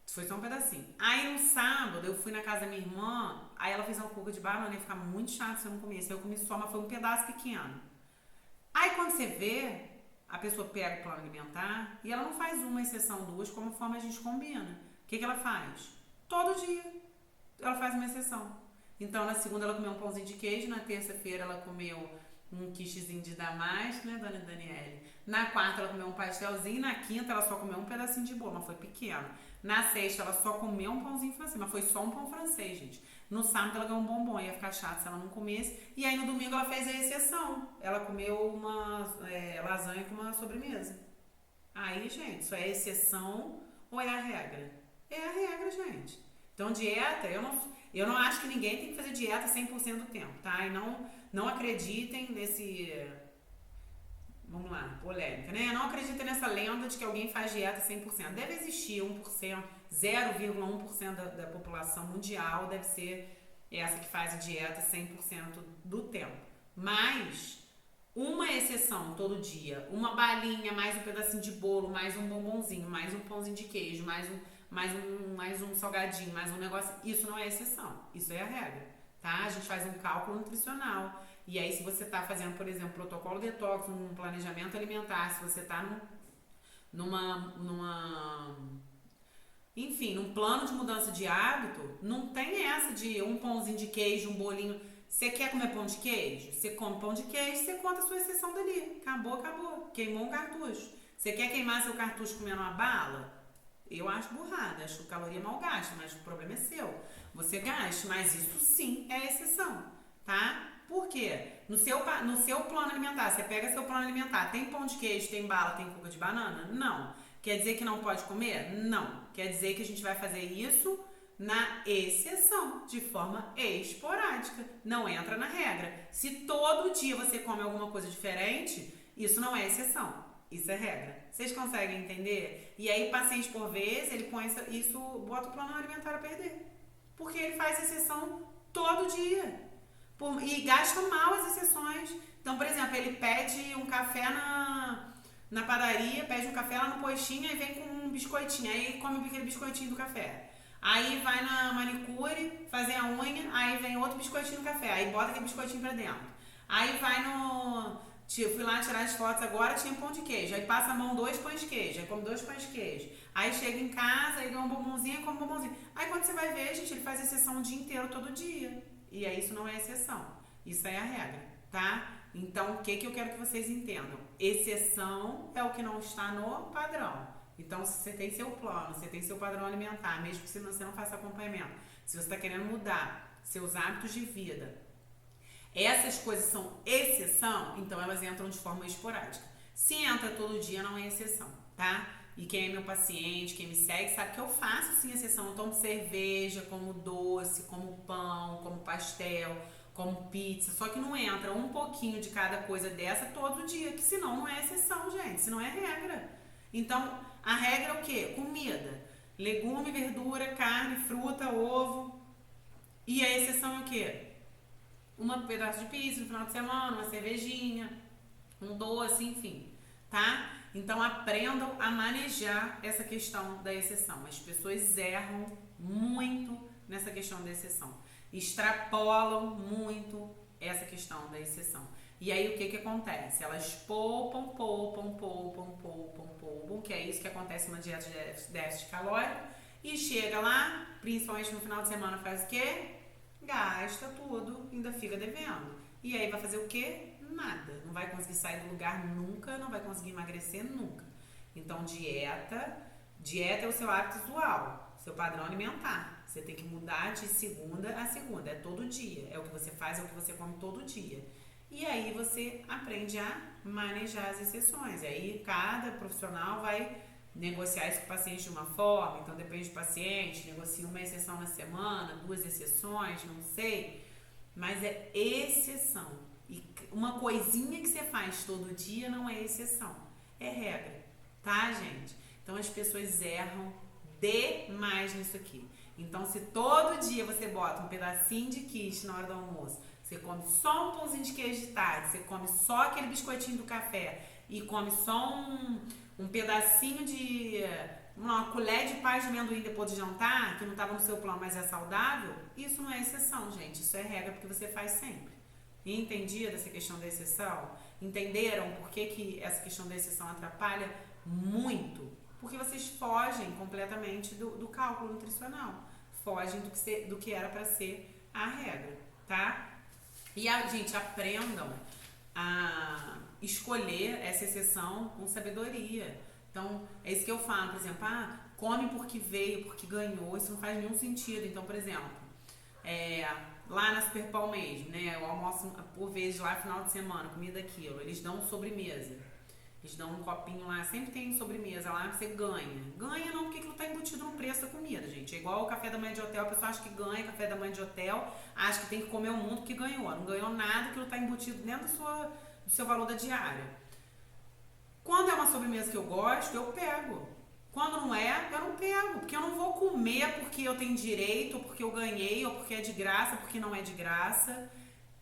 Foi só um pedacinho. Aí no sábado, eu fui na casa da minha irmã, aí ela fez uma cuca de banana, ia ficar muito chato se eu não comesse. Aí eu comi só, mas foi um pedaço pequeno. Aí quando você vê, a pessoa pega o plano alimentar e ela não faz uma exceção, duas, conforme a gente combina. O que ela faz? Todo dia ela faz uma exceção. Então na segunda ela comeu um pãozinho de queijo, na terça-feira ela comeu um quichezinho de damasco, né, dona Daniele? Na quarta ela comeu um pastelzinho, na quinta ela só comeu um pedacinho de bolo, mas foi pequeno. Na sexta ela só comeu um pãozinho francês, mas foi só um pão francês, gente. No sábado ela ganhou um bombom, ia ficar chato se ela não comesse. E aí no domingo ela fez a exceção. Ela comeu uma lasanha com uma sobremesa. Aí, gente, isso é exceção ou é a regra? É a regra, gente. Então, dieta, eu não acho que ninguém tem que fazer dieta 100% do tempo, tá? E não acreditem nesse... Vamos lá, polêmica, né? Não acreditem nessa lenda de que alguém faz dieta 100%. Deve existir 1%, 0,1% da população mundial deve ser essa que faz a dieta 100% do tempo. Mas uma exceção todo dia, uma balinha, mais um pedacinho de bolo, mais um bombonzinho, mais um pãozinho de queijo, mais um salgadinho, mais um negócio, isso não é exceção, isso é a regra, tá? A gente faz um cálculo nutricional. E aí, se você está fazendo, por exemplo, protocolo detox, um planejamento alimentar, se você está enfim, num plano de mudança de hábito, não tem essa de um pãozinho de queijo, um bolinho. Você quer comer pão de queijo? Você come pão de queijo, você conta a sua exceção dali. Acabou. Queimou um cartucho. Você quer queimar seu cartucho comendo uma bala? Eu acho burrada, acho caloria mal gasta, mas o problema é seu. Você gasta, mas isso sim é exceção, tá? Por quê? No seu plano alimentar, você pega seu plano alimentar, tem pão de queijo, tem bala, tem cuca de banana? Não. Quer dizer que não pode comer? Não. Quer dizer que a gente vai fazer isso na exceção, de forma esporádica. Não entra na regra. Se todo dia você come alguma coisa diferente, isso não é exceção. Isso é regra. Vocês conseguem entender? E aí, paciente por vez, ele põe isso, bota o plano alimentar a perder. Porque ele faz exceção todo dia. E gasta mal as exceções. Então, por exemplo, ele pede um café na padaria, pede um café lá no postinho e vem com um biscoitinho. Aí come aquele biscoitinho do café. Aí vai na manicure fazer a unha, aí vem outro biscoitinho no café. Aí bota aquele biscoitinho pra dentro. Aí vai fui lá tirar as fotos agora, tinha pão de queijo. Aí passa a mão 2 pães de queijo, aí come 2 pães de queijo. Aí chega em casa, aí ganha um bombonzinho e come um bombonzinho. Aí quando você vai ver, gente, ele faz exceção o dia inteiro, todo dia. E aí isso não é exceção, isso é a regra, tá? Então, o que eu quero que vocês entendam? Exceção é o que não está no padrão. Então, se você tem seu plano, você tem seu padrão alimentar, mesmo que você não faça acompanhamento, se você está querendo mudar seus hábitos de vida, essas coisas são exceção, então elas entram de forma esporádica. Se entra todo dia, não é exceção, tá? E quem é meu paciente, quem me segue, sabe que eu faço sim exceção. Eu tomo cerveja, como doce, como pão, como pastel, como pizza. Só que não entra um pouquinho de cada coisa dessa todo dia, que senão não é exceção, gente. Senão é regra. Então, a regra é o quê? Comida. Legume, verdura, carne, fruta, ovo. E a exceção é o quê? Um pedaço de pizza no final de semana, uma cervejinha, um doce, enfim, tá? Então aprendam a manejar essa questão da exceção. As pessoas erram muito nessa questão da exceção. Extrapolam muito essa questão da exceção. E aí o que acontece? Elas poupam, que é isso que acontece numa dieta de déficit calórico. E chega lá, principalmente no final de semana, faz o quê? Gasta tudo, ainda fica devendo. E aí vai fazer o quê? Nada. Não vai conseguir sair do lugar nunca, não vai conseguir emagrecer nunca. Então, dieta é o seu hábito usual, seu padrão alimentar. Você tem que mudar de segunda a segunda, é todo dia. É o que você faz, é o que você come todo dia. E aí você aprende a manejar as exceções. E aí cada profissional vai negociar isso com o paciente de uma forma, então depende do paciente, negocia uma exceção na semana, 2 exceções, não sei, mas é exceção. E uma coisinha que você faz todo dia não é exceção, é regra, tá, gente? Então as pessoas erram demais nisso aqui. Então, se todo dia você bota um pedacinho de quiche na hora do almoço, você come só um pãozinho de queijo de tarde, você come só aquele biscoitinho do café e come só um pedacinho de uma colher de paz de amendoim depois de jantar, que não estava no seu plano, mas é saudável, isso não é exceção, gente. Isso é regra porque você faz sempre. E entendida essa questão da exceção? Entenderam por que essa questão da exceção atrapalha muito? Porque vocês fogem completamente do cálculo nutricional. Fogem do que era para ser a regra, tá? E, gente, aprendam a escolher essa exceção com sabedoria. Então, é isso que eu falo, por exemplo, come porque veio, porque ganhou, isso não faz nenhum sentido. Então, por exemplo, lá na Superpão mesmo, né, eu almoço por vezes lá final de semana, comida aquilo, eles dão sobremesa. Eles dão um copinho lá, sempre tem sobremesa lá, você ganha. Ganha não porque aquilo tá embutido no preço da comida, gente. É igual o café da manhã de hotel, a pessoa acha que ganha café da manhã de hotel, acha que tem que comer o mundo que ganhou. Não ganhou nada, aquilo tá embutido dentro do seu valor da diária. Quando é uma sobremesa que eu gosto, eu pego. Quando não é, eu não pego. Porque eu não vou comer porque eu tenho direito, ou porque eu ganhei, ou porque é de graça, porque não é de graça.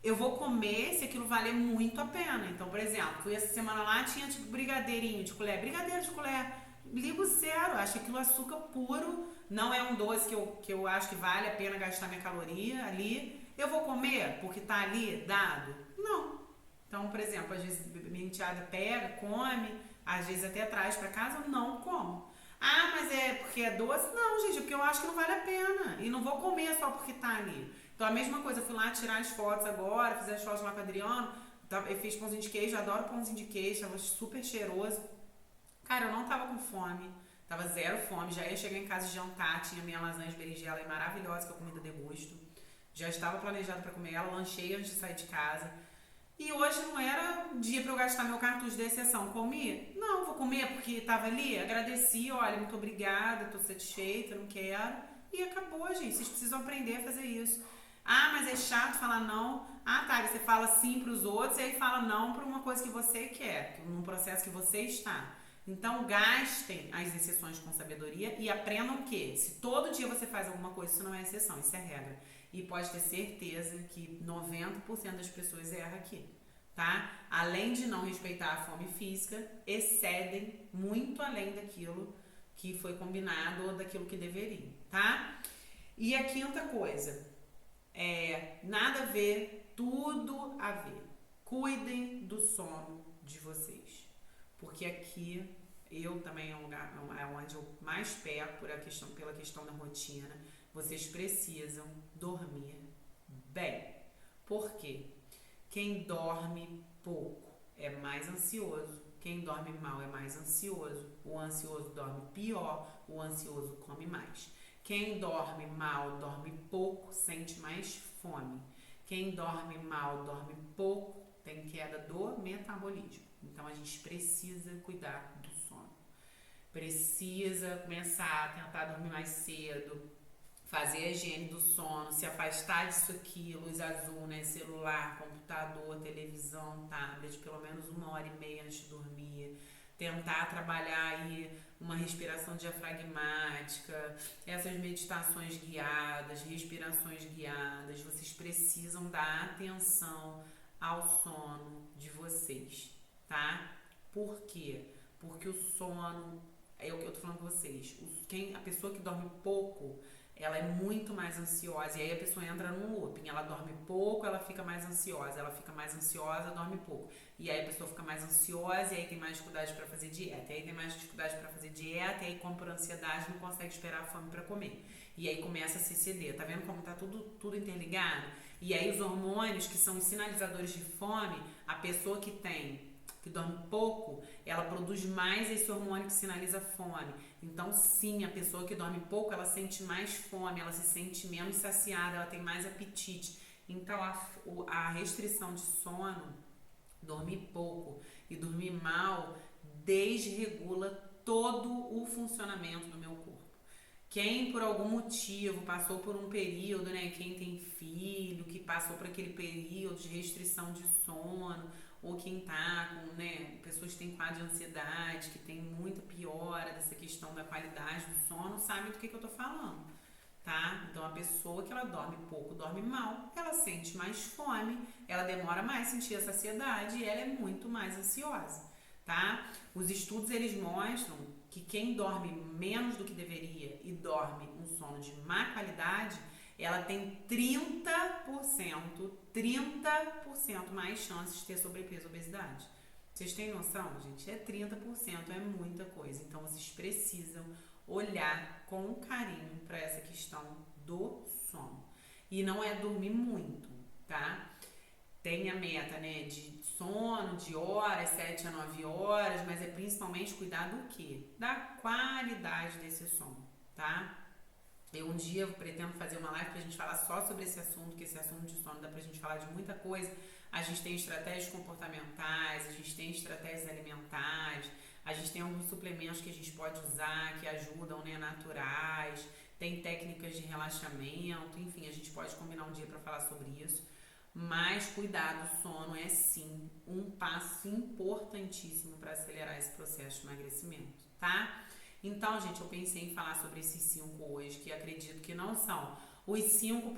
Eu vou comer se aquilo valer muito a pena. Então, por exemplo, fui essa semana lá, tinha tipo brigadeirinho de colher. Brigadeiro de colher, ligo zero. Acho aquilo açúcar puro. Não é um doce que eu acho que vale a pena gastar minha caloria ali. Eu vou comer porque tá ali dado? Não. Então, por exemplo, às vezes minha enteada pega, come, às vezes até traz pra casa, eu não como. Mas é porque é doce? Não, gente, é porque eu acho que não vale a pena. E não vou comer só porque tá ali. Então, a mesma coisa, eu fui lá tirar as fotos agora, fiz as fotos lá com o Adriano, eu fiz pãozinho de queijo, adoro pãozinho de queijo, tava super cheiroso. Cara, eu não tava com fome, tava zero fome, já ia chegar em casa de jantar, tinha minha lasanha de berinjela aí maravilhosa, que é comida de gosto. Já estava planejado para comer ela, lanchei antes de sair de casa. E hoje não era dia para eu gastar meu cartucho de exceção. Comi? Não, vou comer porque tava ali, agradeci, olha, muito obrigada, tô satisfeita, não quero. E acabou, gente, vocês precisam aprender a fazer isso. Mas é chato falar não. Tá, você fala sim pros outros e aí fala não pra uma coisa que você quer, num processo que você está. Então, gastem as exceções com sabedoria e aprendam que, se todo dia você faz alguma coisa, isso não é exceção, isso é regra. E pode ter certeza que 90% das pessoas erram aqui, tá? Além de não respeitar a fome física, excedem muito além daquilo que foi combinado ou daquilo que deveriam, tá? E a quinta coisa, nada a ver, tudo a ver. Cuidem do sono de vocês. Porque aqui eu também é um lugar onde eu mais peco pela questão da rotina. Vocês precisam dormir bem. Por quê? Quem dorme pouco é mais ansioso. Quem dorme mal é mais ansioso. O ansioso dorme pior. O ansioso come mais. Quem dorme mal, dorme pouco, sente mais fome. Quem dorme mal, dorme pouco, tem queda do metabolismo. Então a gente precisa cuidar do sono. Precisa começar a tentar dormir mais cedo, fazer a higiene do sono, se afastar disso aqui, luz azul, né? Celular, computador, televisão, tablet, pelo menos 1h30 antes de dormir. Tentar trabalhar aí uma respiração diafragmática, essas meditações guiadas, respirações guiadas. Vocês precisam dar atenção ao sono de vocês, tá? Por quê? Porque o sono, é o que eu tô falando com vocês, a pessoa que dorme pouco, ela é muito mais ansiosa, e aí a pessoa entra num looping, ela dorme pouco, ela fica mais ansiosa, dorme pouco, e aí a pessoa fica mais ansiosa, e aí tem mais dificuldade para fazer dieta, e aí come por ansiedade, não consegue esperar a fome para comer, e aí começa a se ceder, tá vendo como tá tudo interligado? E aí os hormônios, que são os sinalizadores de fome, a pessoa que dorme pouco, ela produz mais esse hormônio que sinaliza fome. Então, sim, a pessoa que dorme pouco, ela sente mais fome, ela se sente menos saciada, ela tem mais apetite. Então, a restrição de sono, dormir pouco e dormir mal, desregula todo o funcionamento do meu corpo. Quem por algum motivo passou por um período, né, quem tem filho, que passou por aquele período de restrição de sono, ou quem tá com, né, pessoas que têm quadro de ansiedade, que tem muita piora dessa questão da qualidade do sono, sabe do que eu tô falando, tá? Então a pessoa que ela dorme pouco, dorme mal, ela sente mais fome, ela demora mais a sentir a saciedade e ela é muito mais ansiosa, tá? Os estudos eles mostram que quem dorme menos do que deveria e dorme um sono de má qualidade, ela tem 30% mais chances de ter sobrepeso ou obesidade. Vocês têm noção, gente? É 30%, é muita coisa. Então, vocês precisam olhar com carinho para essa questão do sono. E não é dormir muito, tá? Tem a meta, né, de sono, de horas, 7 a 9 horas, mas é principalmente cuidar do quê? Da qualidade desse sono, tá? Eu um dia pretendo fazer uma live pra gente falar só sobre esse assunto, que esse assunto de sono dá pra gente falar de muita coisa. A gente tem estratégias comportamentais, a gente tem estratégias alimentares, a gente tem alguns suplementos que a gente pode usar, que ajudam, né, naturais, tem técnicas de relaxamento, enfim, a gente pode combinar um dia pra falar sobre isso. Mas cuidar do sono é sim um passo importantíssimo para acelerar esse processo de emagrecimento, tá? Então, gente, eu pensei em falar sobre esses 5 hoje, que acredito que não são os 5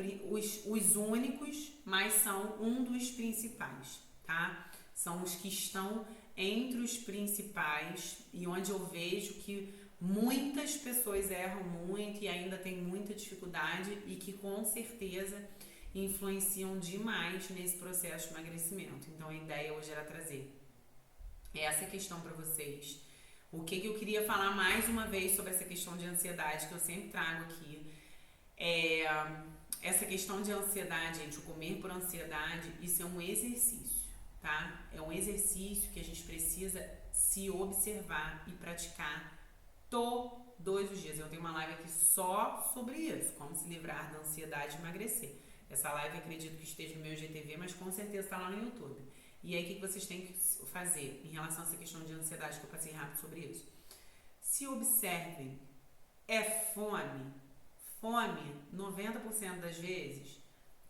os únicos, mas são um dos principais, tá? São os que estão entre os principais e onde eu vejo que muitas pessoas erram muito e ainda tem muita dificuldade e que com certeza influenciam demais nesse processo de emagrecimento. Então a ideia hoje era trazer essa questão para vocês. O que eu queria falar mais uma vez sobre essa questão de ansiedade que eu sempre trago aqui é essa questão de ansiedade, gente, o comer por ansiedade, isso é um exercício, tá? É um exercício que a gente precisa se observar e praticar todos os dias. Eu tenho uma live aqui só sobre isso, como se livrar da ansiedade e emagrecer. Essa live acredito que esteja no meu IGTV, mas com certeza está lá no YouTube. E aí o que vocês têm que fazer em relação a essa questão de ansiedade, que eu passei rápido sobre isso? Se observem, é fome. Fome, 90% das vezes,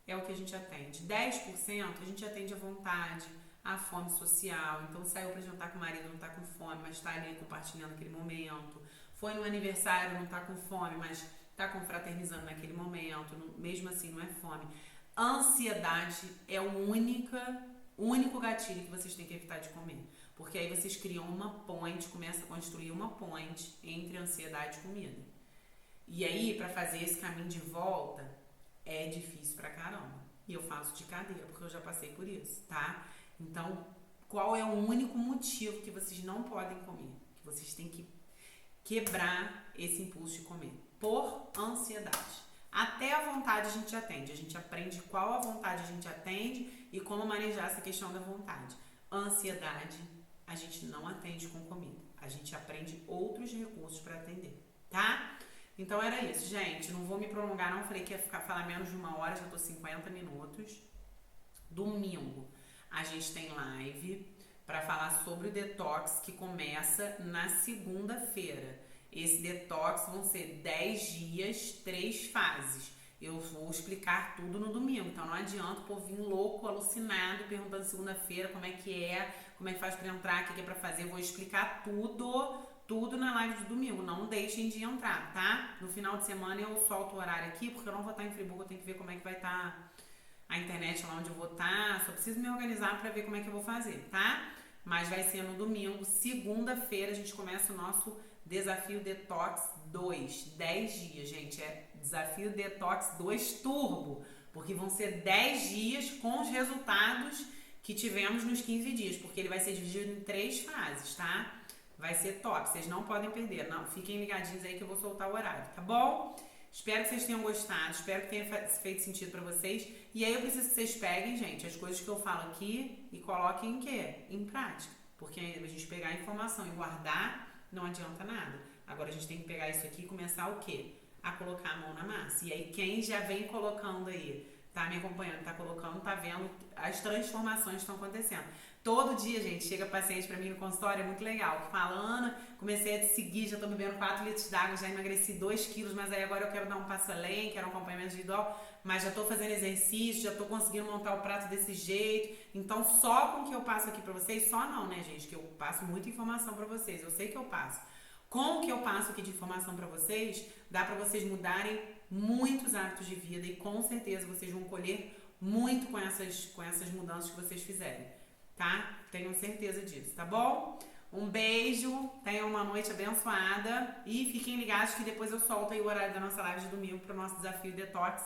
é o que a gente atende. 10% a gente atende à vontade, à fome social. Então saiu para jantar com o marido, não está com fome, mas está ali compartilhando aquele momento. Foi no aniversário, não está com fome, mas está confraternizando naquele momento, mesmo assim não é fome. Ansiedade é o único gatilho que vocês têm que evitar de comer, porque aí vocês criam uma ponte, começam a construir uma ponte entre ansiedade e comida. E aí, para fazer esse caminho de volta, é difícil pra caramba. E eu faço de cadeira, porque eu já passei por isso, tá? Então, qual é o único motivo que vocês não podem comer? Que vocês têm que quebrar esse impulso de comer? Por ansiedade. Até a vontade a gente atende. A gente aprende qual a vontade a gente atende e como manejar essa questão da vontade. Ansiedade, a gente não atende com comida. A gente aprende outros recursos para atender, tá? Então era isso, gente. Não vou me prolongar, não. Falei que ia falar menos de 1 hora, já tô 50 minutos. Domingo, a gente tem live para falar sobre o detox que começa na segunda-feira. Esse detox vão ser 10 dias, 3 fases. Eu vou explicar tudo no domingo, então não adianta o povo vir louco, alucinado, perguntando segunda-feira como é que faz para entrar, o que é para fazer. Eu vou explicar tudo na live de domingo. Não deixem de entrar, tá? No final de semana eu solto o horário aqui, porque eu não vou estar em Friburgo, eu tenho que ver como é que vai estar a internet lá onde eu vou estar. Só preciso me organizar para ver como é que eu vou fazer, tá? Mas vai ser no domingo. Segunda-feira a gente começa o nosso Desafio Detox 2, 10 dias, gente, é Desafio Detox 2 Turbo, porque vão ser 10 dias com os resultados que tivemos nos 15 dias, porque ele vai ser dividido em 3 fases, tá? Vai ser top, vocês não podem perder, não, fiquem ligadinhos aí que eu vou soltar o horário, tá bom? Espero que vocês tenham gostado, espero que tenha feito sentido pra vocês, e aí eu preciso que vocês peguem, gente, as coisas que eu falo aqui e coloquem em quê? Em prática, porque a gente pegar a informação e guardar não adianta nada. Agora a gente tem que pegar isso aqui e começar o quê? A colocar a mão na massa. E aí quem já vem colocando aí tá me acompanhando, tá colocando, tá vendo as transformações que estão acontecendo. Todo dia, gente, chega paciente pra mim no consultório, é muito legal. Que fala, Ana, comecei a te seguir, já tô bebendo 4 litros d'água, já emagreci 2 quilos, mas aí agora eu quero dar um passo além, quero um acompanhamento individual, mas já tô fazendo exercício, já tô conseguindo montar o prato desse jeito. Então, só com o que eu passo aqui pra vocês, só não, né, gente, que eu passo muita informação pra vocês, eu sei que eu passo. Com o que eu passo aqui de informação pra vocês, dá pra vocês mudarem muitos hábitos de vida e com certeza vocês vão colher muito com essas mudanças que vocês fizerem, tá? Tenho certeza disso, tá bom? Um beijo, tenham uma noite abençoada e fiquem ligados que depois eu solto aí o horário da nossa live de domingo pro nosso desafio Detox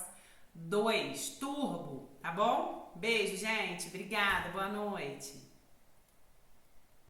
2 Turbo, tá bom? Beijo, gente. Obrigada. Boa noite.